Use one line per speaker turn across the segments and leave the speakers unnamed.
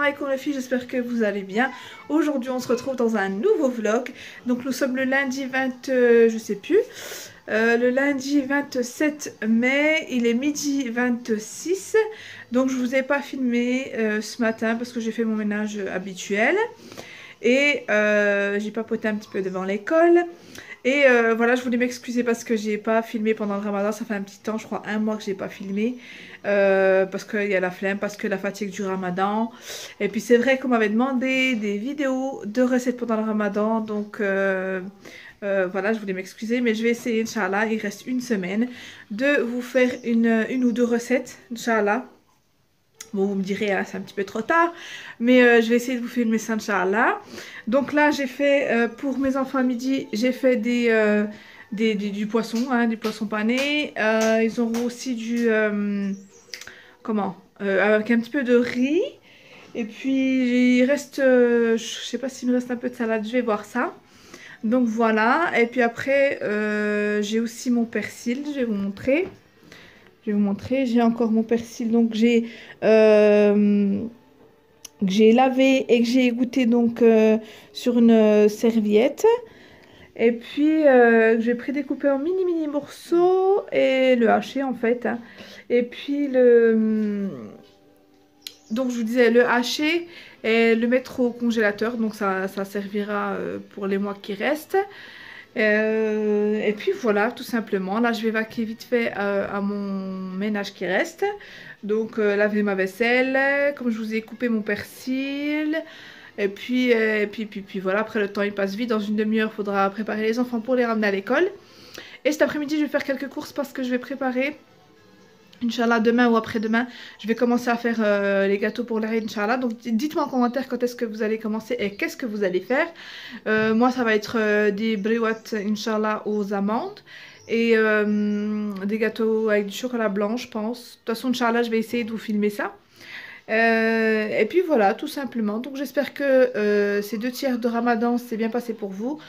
alaikum les filles, j'espère que vous allez bien. Aujourd'hui on se retrouve dans un nouveau vlog. Donc nous sommes le lundi 20, je sais plus, le lundi 27 mai, il est midi 26. Donc je vous ai pas filmé ce matin parce que j'ai fait mon ménage habituel. Et j'ai papoté un petit peu devant l'école. Et voilà, je voulais m'excuser parce que j'ai pas filmé pendant le ramadan. Ça fait un petit temps, je crois 1 mois que j'ai pas filmé. Parce qu'il y a la flemme, parce que la fatigue du ramadan. Et puis c'est vrai qu'on m'avait demandé des vidéos de recettes pendant le ramadan. Donc voilà, je voulais m'excuser. Mais je vais essayer, Inch'Allah, il reste une semaine, de vous faire une ou deux recettes, Inch'Allah. Bon, vous me direz, hein, c'est un petit peu trop tard, mais je vais essayer de vous filmer ça, Inch'Allah. Donc là, j'ai fait, pour mes enfants à midi, j'ai fait du poisson, hein, du poisson pané. Ils auront aussi du, avec un petit peu de riz. Et puis, il reste, je sais pas s'il me reste un peu de salade, je vais voir ça. Donc voilà, et puis après, j'ai aussi mon persil, je vais vous montrer. J'ai encore mon persil, donc que j'ai lavé et que j'ai égoutter donc sur une serviette. Et puis que j'ai prédécoupé en mini morceaux et le haché en fait. Hein. Et puis donc je vous disais le hacher et le mettre au congélateur, donc ça servira pour les mois qui restent. Et puis voilà, tout simplement. Là, je vais vaquer vite fait à mon ménage qui reste. Donc, laver ma vaisselle. Comme je vous ai coupé mon persil. Et puis voilà. Après, le temps, il passe vite. Dans une demi-heure, il faudra préparer les enfants pour les ramener à l'école. Et cet après-midi, je vais faire quelques courses parce que je vais préparer... Inch'Allah, demain ou après-demain, je vais commencer à faire les gâteaux pour l'Aïd, Inch'Allah. Donc dites-moi en commentaire quand est-ce que vous allez commencer et qu'est-ce que vous allez faire. Moi, ça va être des briouettes, Inch'Allah, aux amandes. Et des gâteaux avec du chocolat blanc, je pense. De toute façon, Inch'Allah, je vais essayer de vous filmer ça. Et puis voilà, tout simplement. Donc j'espère que ces 2 tiers de Ramadan s'est bien passé pour vous.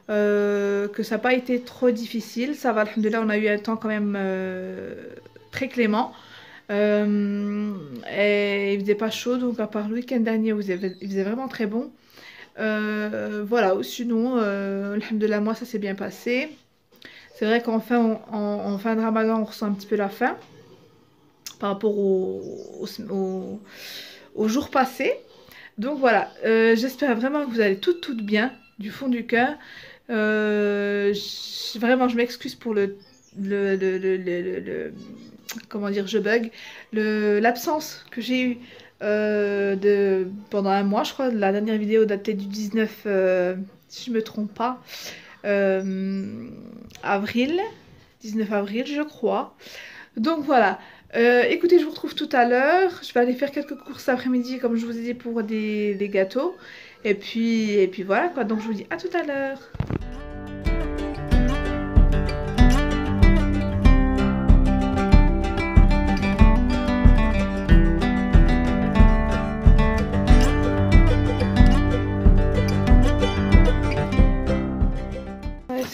Que ça n'a pas été trop difficile. Ça va, alhamdoulilah, on a eu un temps quand même... très clément et il faisait pas chaud, donc à part le week-end dernier où il faisait vraiment très bon. Voilà, sinon alhamdoulilah, moi ça s'est bien passé. C'est vrai qu'en fin, en fin de Ramadan on ressent un petit peu la faim par rapport aux jours passés. Donc voilà, j'espère vraiment que vous allez toutes bien du fond du cœur. Vraiment je m'excuse pour comment dire, je bug, l'absence que j'ai eue pendant 1 mois, je crois. La dernière vidéo datait du 19, si je me trompe pas, avril, 19 avril je crois. Donc voilà, écoutez, je vous retrouve tout à l'heure. Je vais aller faire quelques courses après-midi comme je vous ai dit pour des gâteaux. Et puis voilà quoi, donc je vous dis à tout à l'heure.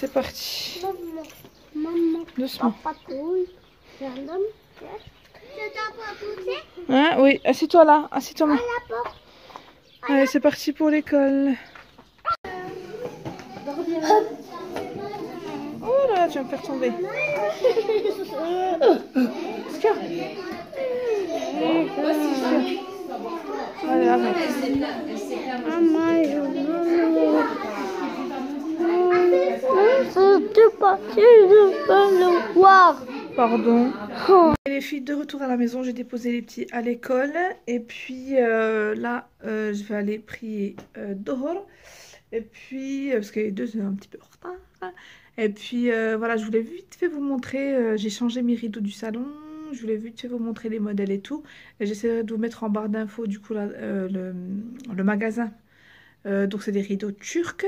C'est parti.
Maman.
Doucement.
Hein,
oui, assieds-toi là, assieds-toi là. Allez, c'est parti pour l'école. Oh là, tu vas me faire tomber. Allez, arrête. Pardon. Et les filles, de retour à la maison, j'ai déposé les petits à l'école. Et puis là, je vais aller prier Dohor. Et puis, parce que les deux sont un petit peu en retard. Et puis voilà, je voulais vite fait vous montrer. J'ai changé mes rideaux du salon. Je voulais vite fait vous montrer les modèles et tout. Et j'essaierai de vous mettre en barre d'infos du coup là, le magasin. Donc c'est des rideaux turcs.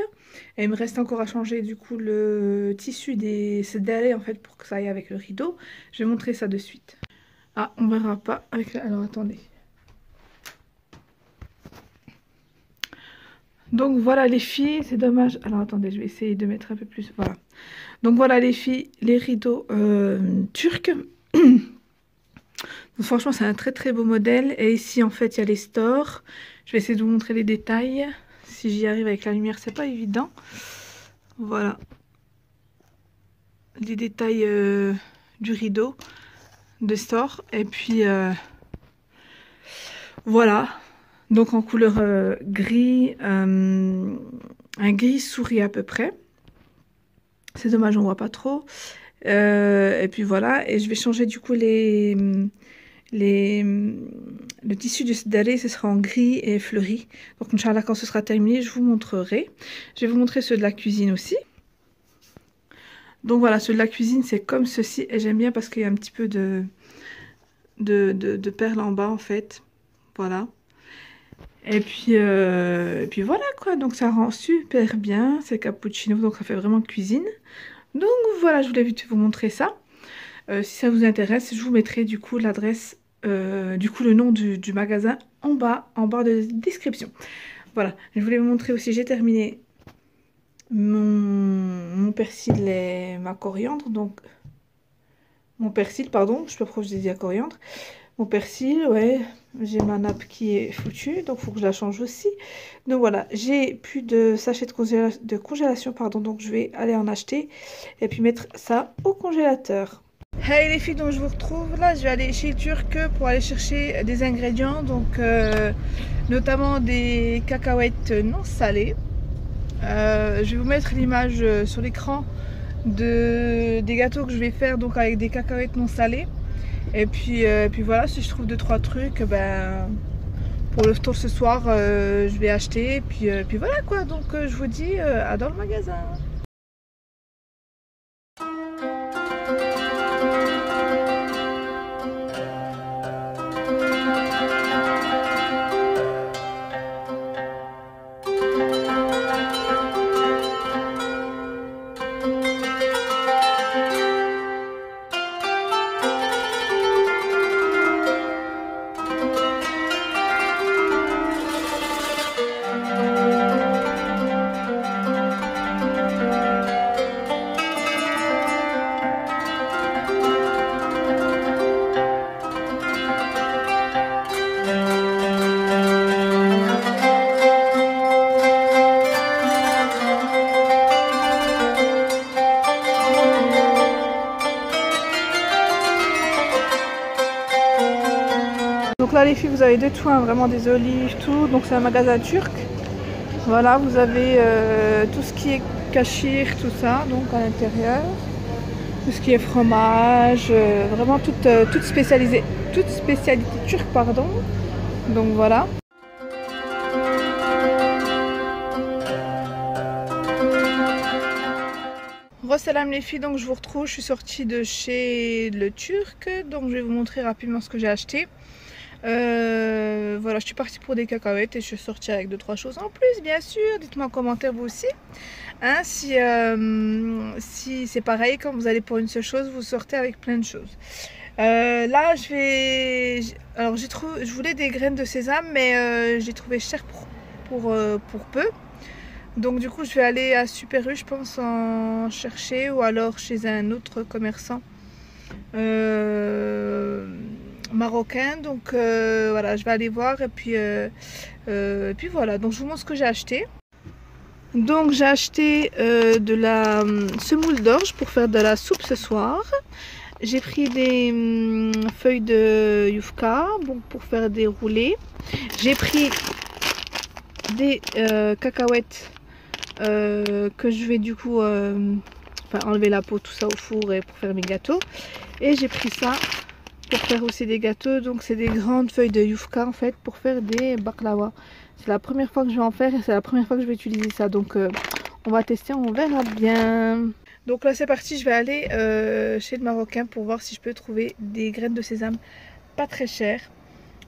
Et il me reste encore à changer du coup le tissu des seddares en fait pour que ça aille avec le rideau. Je vais montrer ça de suite. Ah, on verra pas avec la... Alors attendez. Donc voilà les filles, c'est dommage. Alors attendez, je vais essayer de mettre un peu plus. Voilà. Donc voilà les filles, les rideaux turcs. Donc, franchement, c'est un très très beau modèle. Et ici, en fait, il y a les stores. Je vais essayer de vous montrer les détails. Si j'y arrive avec la lumière, c'est pas évident. Voilà. Les détails du rideau de store. Et puis, voilà. Donc, en couleur gris. Un gris souris à peu près. C'est dommage, on voit pas trop. Et puis voilà. Et je vais changer du coup le tissu du daré, ce sera en gris et fleuri. Donc Inch'Allah, quand ce sera terminé, je vous montrerai. Je vais vous montrer ceux de la cuisine aussi. Donc voilà, ceux de la cuisine, c'est comme ceci. Et j'aime bien parce qu'il y a un petit peu de perles en bas en fait. Voilà. Et puis voilà quoi. Donc ça rend super bien. C'est cappuccino, donc ça fait vraiment cuisine. Donc voilà, je voulais vite vous montrer ça. Si ça vous intéresse, je vous mettrai du coup l'adresse, du coup le nom du magasin en barre de description. Voilà, je voulais vous montrer aussi, j'ai terminé mon persil et ma coriandre, donc mon persil, pardon, je sais pas pourquoi je dis la coriandre. Mon persil, ouais, j'ai ma nappe qui est foutue, donc il faut que je la change aussi. Donc voilà, j'ai plus de sachets de congélation, pardon, donc je vais aller en acheter et puis mettre ça au congélateur. Hey les filles, donc je vous retrouve là, je vais aller chez Turc pour aller chercher des ingrédients, donc notamment des cacahuètes non salées. Je vais vous mettre l'image sur l'écran des gâteaux que je vais faire donc avec des cacahuètes non salées. Et puis voilà, si je trouve 2-3 trucs, ben, pour le tour ce soir, je vais acheter. Et puis voilà quoi, donc je vous dis à dans le magasin. Donc là les filles, vous avez de tout, hein, vraiment des olives, tout. Donc c'est un magasin turc. Voilà, vous avez tout ce qui est kachir, tout ça, donc à l'intérieur. Tout ce qui est fromage, vraiment toute spécialité turque, pardon. Donc voilà. Salam les filles, donc je vous retrouve, je suis sortie de chez le Turc, donc je vais vous montrer rapidement ce que j'ai acheté. Voilà, je suis partie pour des cacahuètes et je suis sortie avec 2-3 choses en plus, bien sûr. Dites-moi en commentaire vous aussi, hein, si c'est pareil, quand vous allez pour une seule chose, vous sortez avec plein de choses. Là alors je voulais des graines de sésame, mais j'ai trouvé cher pour peu. Donc du coup je vais aller à Super U, je pense, en chercher, ou alors chez un autre commerçant marocain. Donc voilà, je vais aller voir et puis voilà. Donc je vous montre ce que j'ai acheté. Donc j'ai acheté de la semoule d'orge pour faire de la soupe ce soir. J'ai pris des feuilles de yufka pour faire des roulés. J'ai pris des cacahuètes que je vais du coup enlever la peau, tout ça au four et pour faire mes gâteaux. Et j'ai pris ça pour faire aussi des gâteaux. Donc c'est des grandes feuilles de yufka en fait pour faire des baklawa. C'est la première fois que je vais en faire et c'est la première fois que je vais utiliser ça. Donc on va tester, on verra bien. Donc là c'est parti, je vais aller chez le Marocain pour voir si je peux trouver des graines de sésame pas très chères.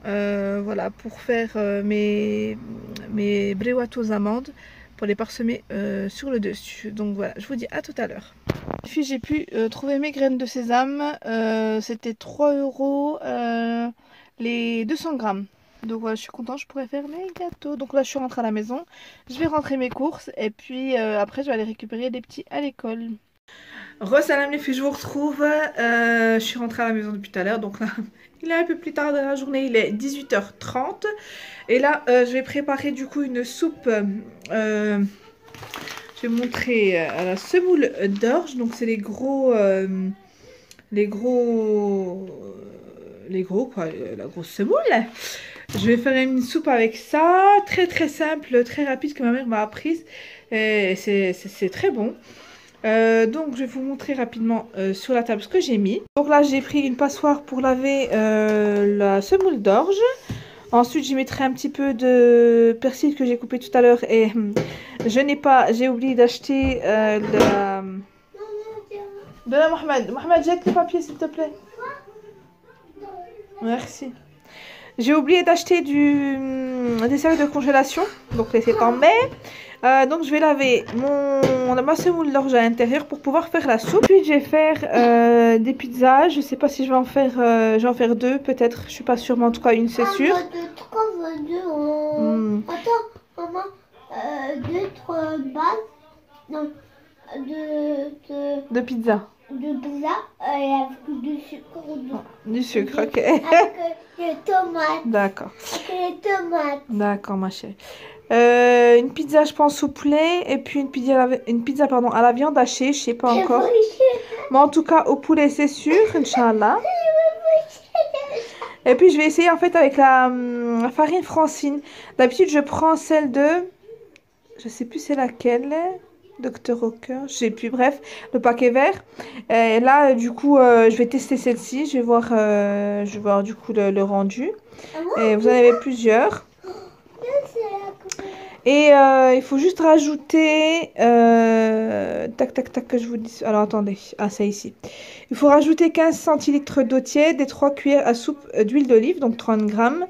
Voilà, pour faire mes brewat aux amandes, pour les parsemer sur le dessus. Donc voilà, je vous dis à tout à l'heure. Puis j'ai pu trouver mes graines de sésame, c'était 3 € les 200 grammes. Donc voilà, je suis contente, je pourrais faire mes gâteaux. Donc là je suis rentrée à la maison, je vais rentrer mes courses et puis après je vais aller récupérer les petits à l'école. Salam les filles, je vous retrouve. Je suis rentrée à la maison depuis tout à l'heure, donc là, il est un peu plus tard dans la journée, il est 18h30. Et là, je vais préparer du coup une soupe. Je vais montrer à la semoule d'orge. Donc c'est les gros quoi, la grosse semoule. Je vais faire une soupe avec ça, très très simple, très rapide que ma mère m'a apprise. Et c'est très bon. Donc je vais vous montrer rapidement sur la table ce que j'ai mis. Donc là j'ai pris une passoire pour laver la semoule d'orge. Ensuite j'y mettrai un petit peu de persil que j'ai coupé tout à l'heure et j'ai oublié d'acheter de la Mohamed. Mohamed, jette les papiers s'il te plaît. Merci. J'ai oublié d'acheter des sacs de congélation, donc c'est en mai. Donc je vais laver ma semoule d'orge à l'intérieur pour pouvoir faire la soupe. Puis je vais faire des pizzas. Je sais pas si je vais je vais en faire deux peut-être. Je suis pas sûre, mais en tout cas une c'est sûr.
Attends, maman, deux, trois balles. Non,
De pizza.
de pizza avec du sucre.
Du sucre, ok.
Avec les tomates.
D'accord.
Avec les tomates.
D'accord, ma chérie. Une pizza, je pense, au poulet. Et puis une pizza pardon, à la viande hachée. Je sais pas encore. Mais en tout cas, au poulet, c'est sûr, Inch'Allah. Et puis, je vais essayer en fait avec la farine Francine. D'habitude, je prends celle de... Je sais plus c'est laquelle. Dr. Ocker, je sais plus, bref, le paquet vert. Et là, du coup, je vais tester celle-ci. Je vais voir du coup le rendu. Et vous en avez plusieurs. Et il faut juste rajouter... tac, tac, tac, que je vous dis... Alors, attendez. Ah, c'est ici. Il faut rajouter 15 centilitres d'eau tiède et 3 cuillères à soupe d'huile d'olive, donc 30 grammes.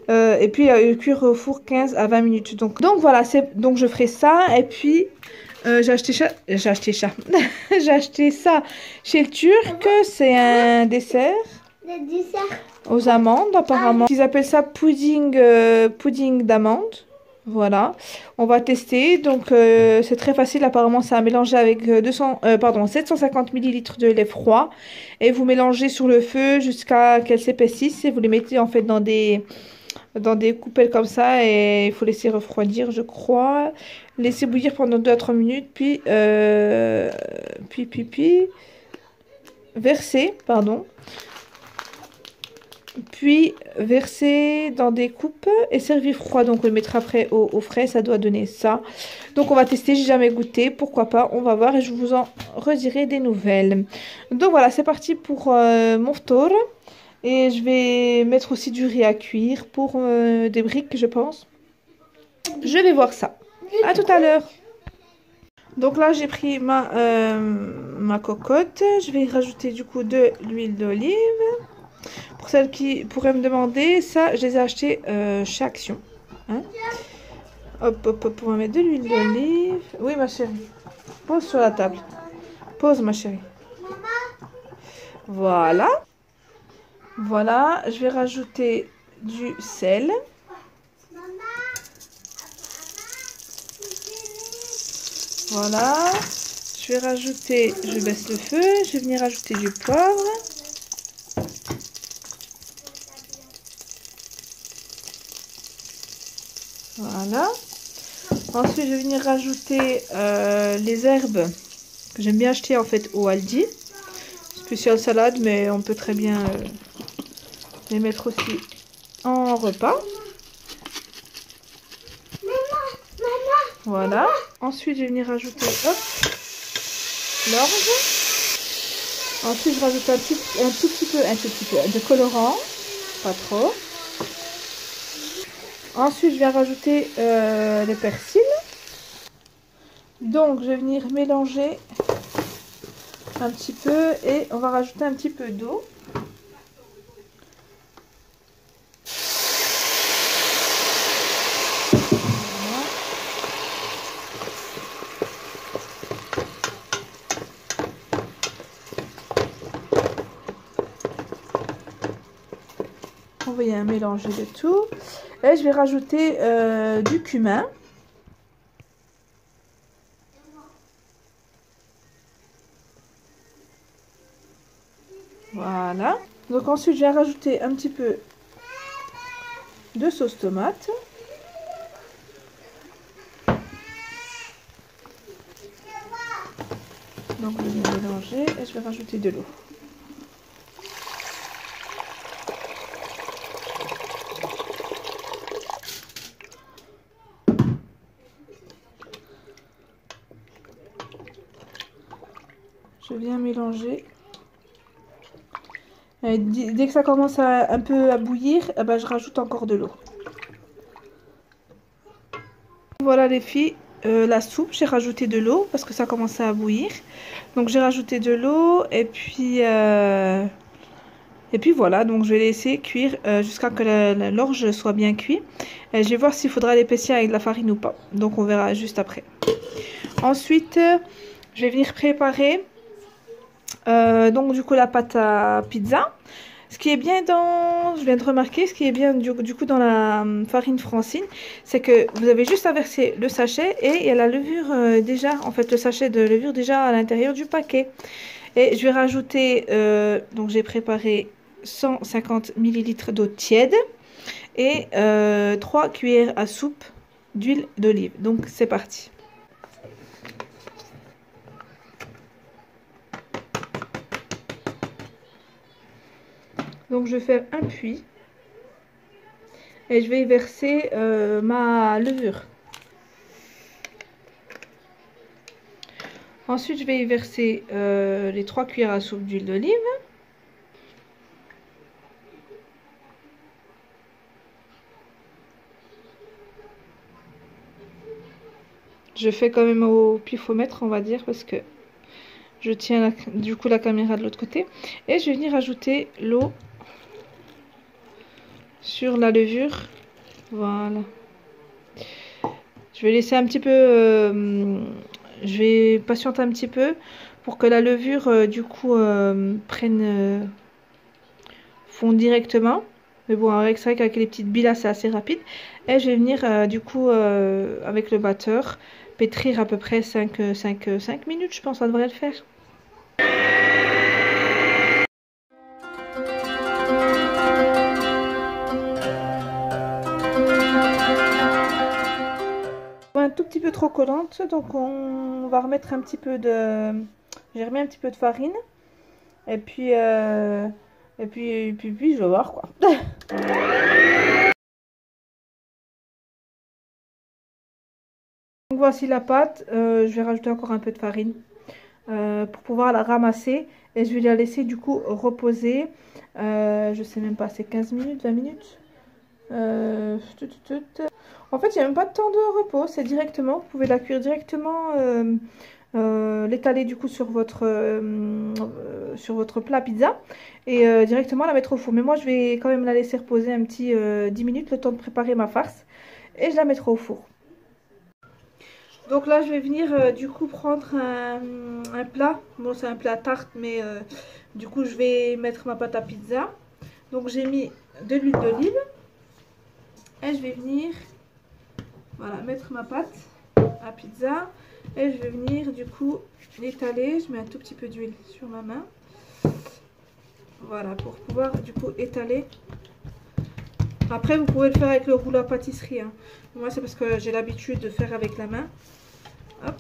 Et puis, cuire au four 15 à 20 minutes. Donc voilà, donc je ferai ça. Et puis... j'ai acheté ça. J'ai acheté ça chez le Turc. C'est un dessert.
Le dessert.
Aux amandes, apparemment. Ils appellent ça pudding, pudding d'amandes. Voilà. On va tester. Donc, c'est très facile. Apparemment, ça a mélangé avec 750 ml de lait froid. Et vous mélangez sur le feu jusqu'à qu'elle s'épaississe. Et vous les mettez en fait dans des coupelles comme ça. Et il faut laisser refroidir, je crois. Laisser bouillir pendant 2 à 3 minutes. Puis verser, pardon. Puis verser dans des coupes et servir froid. Donc on le mettra après au frais, ça doit donner ça. Donc on va tester, j'ai jamais goûté, pourquoi pas, on va voir et je vous en redirai des nouvelles. Donc voilà, c'est parti pour mon ftour. Et je vais mettre aussi du riz à cuire pour des briques, je pense. Je vais voir ça. À tout à l'heure. Donc là j'ai pris ma cocotte. Je vais rajouter du coup de l'huile d'olive. Pour celles qui pourraient me demander, ça, je les ai achetés chez Action. Hein, hop, hop, hop, on va mettre de l'huile d'olive. Oui, ma chérie. Pose sur la table. Pose, ma chérie. Voilà. Voilà, je vais rajouter du sel. Voilà. Je vais rajouter, je baisse le feu, je vais venir rajouter du poivre. Voilà. Ensuite, je vais venir rajouter les herbes que j'aime bien acheter en fait au Aldi. Spécial salade, mais on peut très bien les mettre aussi en repas. Voilà. Ensuite, je vais venir rajouter l'orge. Ensuite, je rajoute un tout petit peu de colorant. Pas trop. Ensuite, je vais rajouter les persils. Donc, je vais venir mélanger un petit peu et on va rajouter un petit peu d'eau. Voilà. On va y un mélange de tout. Et je vais rajouter du cumin. Voilà. Donc ensuite, je vais rajouter un petit peu de sauce tomate. Donc je vais mélanger et je vais rajouter de l'eau. Je viens mélanger. Et dès que ça commence un peu à bouillir, eh ben, je rajoute encore de l'eau. Voilà les filles, la soupe, j'ai rajouté de l'eau parce que ça commençait à bouillir. Donc j'ai rajouté de l'eau et puis voilà, donc je vais laisser cuire jusqu'à que l'orge soit bien cuit. Et je vais voir s'il faudra l'épaissir avec de la farine ou pas. Donc on verra juste après. Ensuite, je vais venir préparer donc du coup la pâte à pizza. Ce qui est bien je viens de remarquer, ce qui est bien du coup dans la farine Francine, c'est que vous avez juste à verser le sachet et il y a la levure déjà, en fait le sachet de levure déjà à l'intérieur du paquet. Et je vais rajouter, donc j'ai préparé 150 ml d'eau tiède et 3 cuillères à soupe d'huile d'olive. Donc c'est parti. Donc je vais faire un puits et je vais y verser ma levure. Ensuite je vais y verser les 3 cuillères à soupe d'huile d'olive. Je fais quand même au pifomètre, on va dire, parce que je tiens du coup la caméra de l'autre côté. Et je vais venir ajouter l'eau sur la levure. Voilà. Je vais laisser un petit peu... je vais patienter un petit peu pour que la levure, du coup, fonde directement. Mais bon, c'est vrai qu'avec les petites billes là, c'est assez rapide. Et je vais venir, du coup, avec le batteur, pétrir à peu près 5 minutes, je pense, ça devrait le faire. Un tout petit peu trop collante, donc on va remettre un petit peu de... J'ai remis un petit peu de farine. Et puis, puis je vais voir quoi. Donc voici la pâte, je vais rajouter encore un peu de farine pour pouvoir la ramasser et je vais la laisser du coup reposer, je sais même pas, c'est 15 minutes, 20 minutes. En fait il n'y a même pas de temps de repos, c'est directement, vous pouvez la cuire directement, l'étaler du coup sur votre plat pizza et directement la mettre au four. Mais moi je vais quand même la laisser reposer un petit 10 minutes, le temps de préparer ma farce et je la mettrai au four. Donc là, je vais venir du coup prendre un plat. Bon, c'est un plat tarte, mais du coup, je vais mettre ma pâte à pizza. Donc, j'ai mis de l'huile d'olive. Et je vais venir, voilà, mettre ma pâte à pizza. Et je vais venir du coup l'étaler. Je mets un tout petit peu d'huile sur ma main. Voilà, pour pouvoir du coup étaler. Après, vous pouvez le faire avec le rouleau à pâtisserie. Hein. Moi, c'est parce que j'ai l'habitude de faire avec la main. Hop.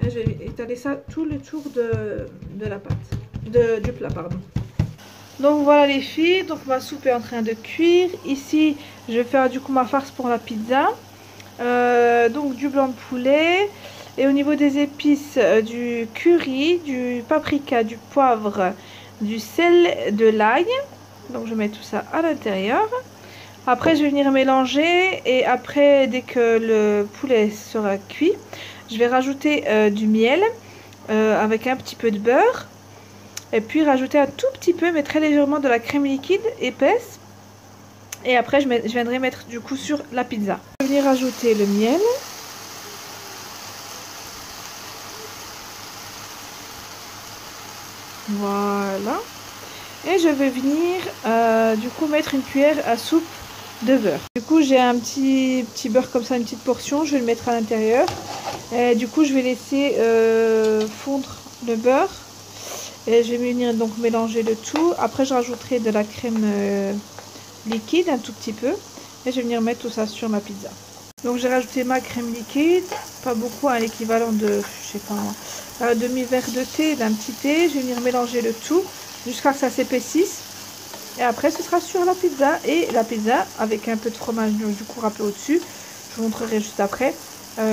Et je vais étaler ça tout le tour de la pâte, du plat, pardon. Donc voilà les filles, donc ma soupe est en train de cuire. Ici, je vais faire du coup ma farce pour la pizza. Donc du blanc de poulet. Et au niveau des épices, du curry, du paprika, du poivre, du sel, de l'ail. Donc je mets tout ça à l'intérieur. Après je vais venir mélanger et après dès que le poulet sera cuit, je vais rajouter du miel avec un petit peu de beurre. Et puis rajouter un tout petit peu, mais très légèrement de la crème liquide épaisse. Et après je viendrai mettre du coup sur la pizza. Je vais venir rajouter le miel. Voilà. Et je vais venir du coup mettre une cuillère à soupe de beurre. Du coup j'ai un petit beurre comme ça, une petite portion, je vais le mettre à l'intérieur. Et du coup je vais laisser fondre le beurre. Et je vais venir donc mélanger le tout. Après, je rajouterai de la crème liquide, un tout petit peu. Et je vais venir mettre tout ça sur ma pizza. Donc, j'ai rajouté ma crème liquide. Pas beaucoup, hein, l'équivalent de, je sais pas moi, un demi-verre de thé, d'un petit thé. Je vais venir mélanger le tout jusqu'à ce que ça s'épaississe. Et après, ce sera sur la pizza. Et la pizza, avec un peu de fromage du coup râpé au-dessus. Je vous montrerai juste après.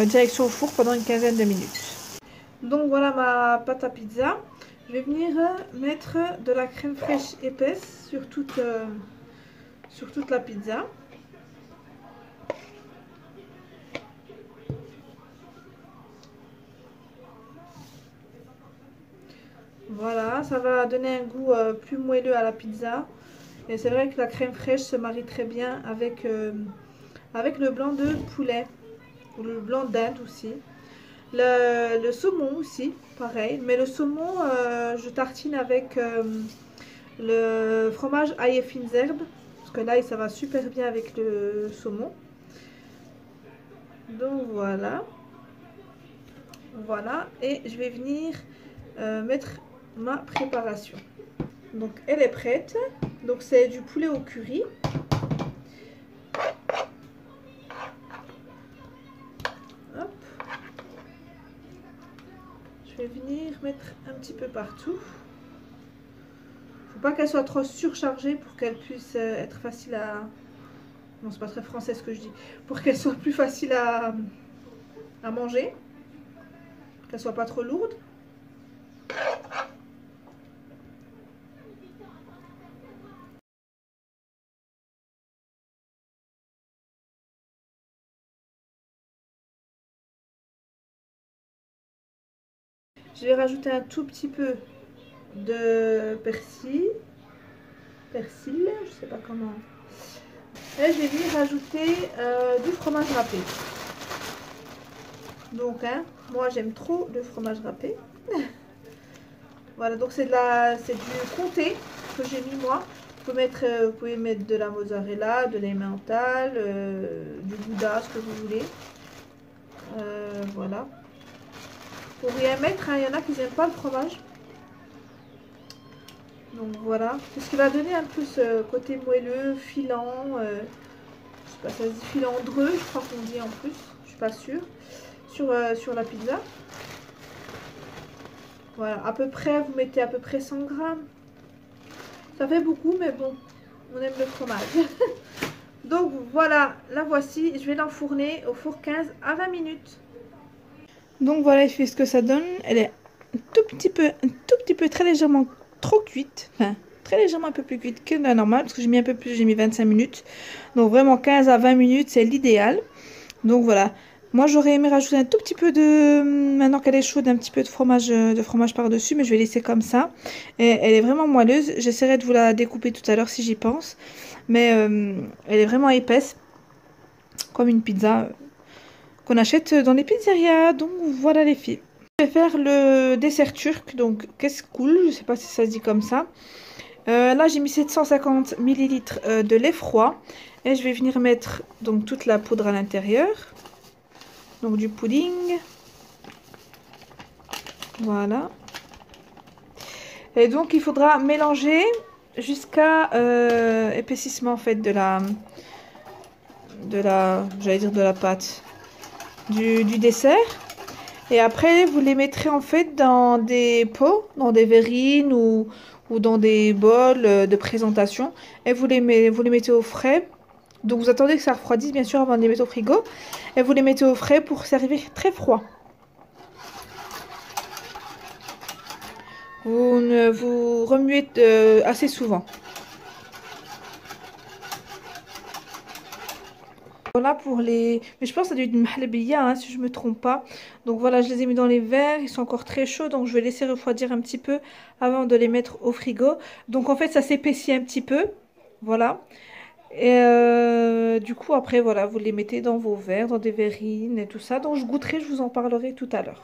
Direction au four pendant une quinzaine de minutes. Donc, voilà ma pâte à pizza. Je vais venir mettre de la crème fraîche épaisse sur toute la pizza. Voilà, ça va donner un goût plus moelleux à la pizza. Et c'est vrai que la crème fraîche se marie très bien avec le blanc de poulet ou le blanc d'Inde aussi. Le saumon aussi, pareil. Mais le saumon, je tartine avec le fromage ail et fines herbes. Parce que l'ail, ça va super bien avec le saumon. Donc voilà. Voilà. Et je vais venir mettre ma préparation. Donc elle est prête. Donc c'est du poulet au curry. Hop. Je vais venir mettre un petit peu partout. Faut pas qu'elle soit trop surchargée pour qu'elle puisse être facile à... Non, c'est pas très français ce que je dis. Pour qu'elle soit plus facile à manger. Qu'elle soit pas trop lourde. Je vais rajouter un tout petit peu de persil, je sais pas comment. Et je vais venir rajouter du fromage râpé. Donc, hein, moi j'aime trop le fromage râpé. Voilà, donc c'est du comté que j'ai mis moi. Vous pouvez mettre de la mozzarella, de l'emmental, du gouda, ce que vous voulez. Voilà. Pour rien mettre, hein, il y en a qui n'aiment pas le fromage. Donc voilà, c'est ce qui va donner un peu ce côté moelleux, filant, je sais pas, ça se dit filandreux, je crois qu'on dit en plus, je suis pas sûre, sur la pizza. Voilà, à peu près, vous mettez à peu près 100 grammes. Ça fait beaucoup, mais bon, on aime le fromage. Donc voilà, la voici, je vais l'enfourner au four 15 à 20 minutes. Donc voilà, je fais ce que ça donne. Elle est un tout petit peu, très légèrement trop cuite. Enfin, très légèrement un peu plus cuite que la normale. Parce que j'ai mis un peu plus, j'ai mis 25 minutes. Donc vraiment 15 à 20 minutes, c'est l'idéal. Donc voilà. Moi j'aurais aimé rajouter un tout petit peu de, maintenant qu'elle est chaude, un petit peu de fromage par-dessus. Mais je vais laisser comme ça. Et elle est vraiment moelleuse. J'essaierai de vous la découper tout à l'heure si j'y pense. Mais elle est vraiment épaisse. Comme une pizza qu'on achète dans les pizzerias. Donc voilà les filles. Je vais faire le dessert turc, donc qu'est-ce cool, je sais pas si ça se dit comme ça. Là j'ai mis 750 ml de lait froid et je vais venir mettre donc toute la poudre à l'intérieur. Donc du pudding. Voilà. Et donc il faudra mélanger jusqu'à épaississement en fait de la j'allais dire de la pâte. Du dessert. Et après vous les mettrez en fait dans des pots, dans des verrines ou dans des bols de présentation. Et vous les mettez au frais. Donc vous attendez que ça refroidisse bien sûr avant de les mettre au frigo. Et vous les mettez au frais pour servir très froid. Vous remuez assez souvent. Voilà pour les... Mais je pense que ça doit être une mahlebia, hein, si je ne me trompe pas. Donc voilà, je les ai mis dans les verres. Ils sont encore très chauds, donc je vais laisser refroidir un petit peu avant de les mettre au frigo. Donc en fait, ça s'épaissit un petit peu. Voilà. Et du coup, après, voilà, vous les mettez dans vos verres, dans des verrines et tout ça. Donc je goûterai, je vous en parlerai tout à l'heure.